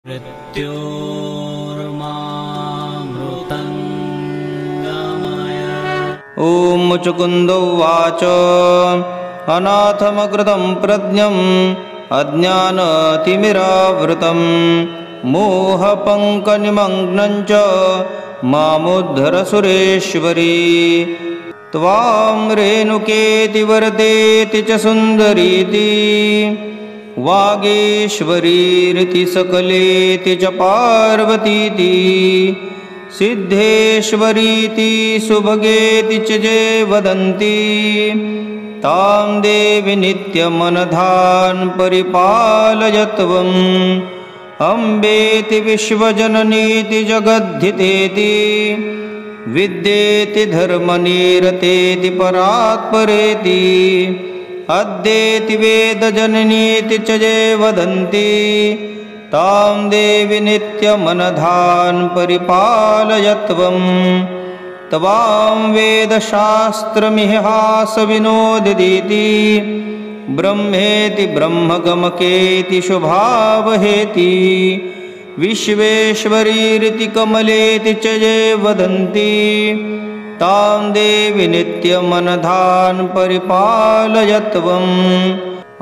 मृत्योर्मामृतङ्गमय। ॐ मुचुकुन्दोवाच अनाथमकृतं प्रज्ञम् अज्ञानतिमिरावृतं मोहपङ्कनिमग्नं च मामुद्धर सुरेश्वरी। त्वां रेणुकेति वरदेति च सुन्दरीति वागेश्वरीरिति सकलेति च पार्वतीति सिद्धेश्वरीति सुभगेति च ये वदन्ति तां देवी नित्यमनधान् परिपालयत्वम् अम्बेति विश्वजननीति जगद्धितेति विद्येति धर्मनिरतेति परात्परेति अद्येति वेदजननीति च ये वदन्ति तां देवी नित्यमनधान् परिपालयत्वम् त्वां वेदशास्त्रमिहासविनोदिति ब्रह्मेति ब्रह्मगमकेति शुभावहेति विश्वेश्वरीरिति कमलेति च ये वदन्ति तां देवी नित्यमनधान् परिपालयत्वम्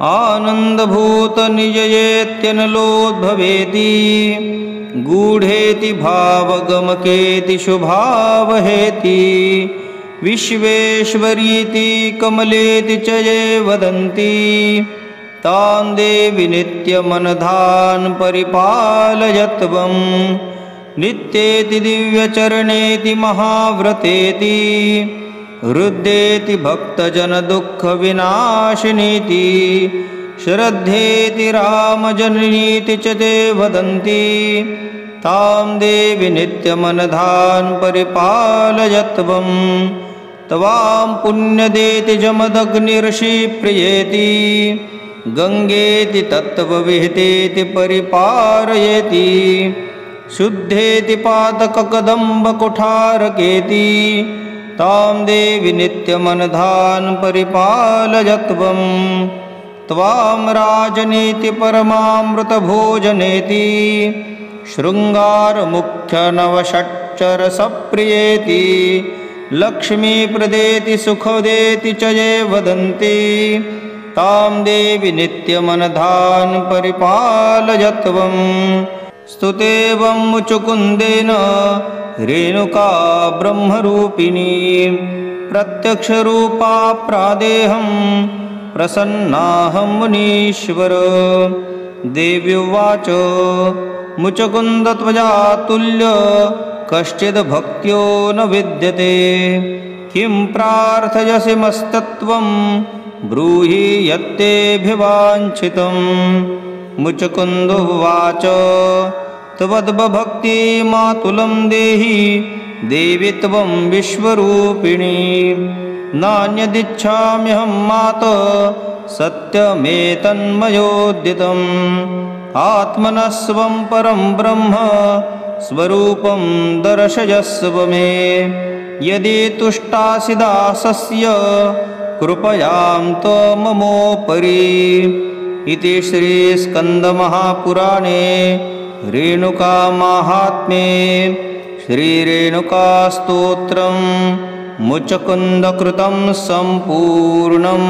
आनन्दभूतनिजयेत्यनलोद्भवेति गूढेति भावगमकेति शुभावहेति विश्वेश्वरीति कमलेति च ये वदन्ति तां देवी नित्यमनधान् परिपालयत्वम् नित्येति दिव्यचरणेति महाव्रतेति हृद्येति भक्तजनदुःखविनाशिनीति श्रद्धेति रामजननीति च ते वदन्ति तां देवी नित्यमनधान् परिपालयत्वम् त्वां पुण्यदेति जमदग्निर्षिप्रियेति गङ्गेति तत्त्वविहितेति परिपारयेति शुद्धेति पातककदम्बकुठारकेति तां देवी नित्यमनधान् परिपालयत्वम् त्वां राजनीति परमामृतभोजनेति शृङ्गारमुख्यनवषट्चरसप्रियेति लक्ष्मीप्रदेति सुखदेति च ये वदन्ति तां देवी नित्यमनधान् परिपालयत्वम् स्तुतेवं मुचुकुन्देन रेणुका ब्रह्मरूपिणी प्रत्यक्षरूपा प्रादेहं प्रसन्नाहं मुनीश्वर। देव्युवाच मुचकुन्दत्वया तुल्य कश्चिद्भक्त्यो न विद्यते किं प्रार्थयसि मस्तत्वं ब्रूहि यत्तेऽभिवाञ्छितम्। मुचकुन्दोवाच त्वद्भक्तिमातुलं देहि देवि त्वं विश्वरूपिणी नान्यदिच्छाम्यहं मातः सत्यमेतन्मयोदितम् आत्मनस्वं परं ब्रह्म स्वरूपं दर्शयस्व मे यदि तुष्टासि दासस्य कृपयां त्वममोपरि। इति श्रीस्कन्दमहापुराणे रेणुकामाहात्म्ये श्रीरेणुकास्तोत्रं मुचकुन्दकृतं सम्पूर्णम्।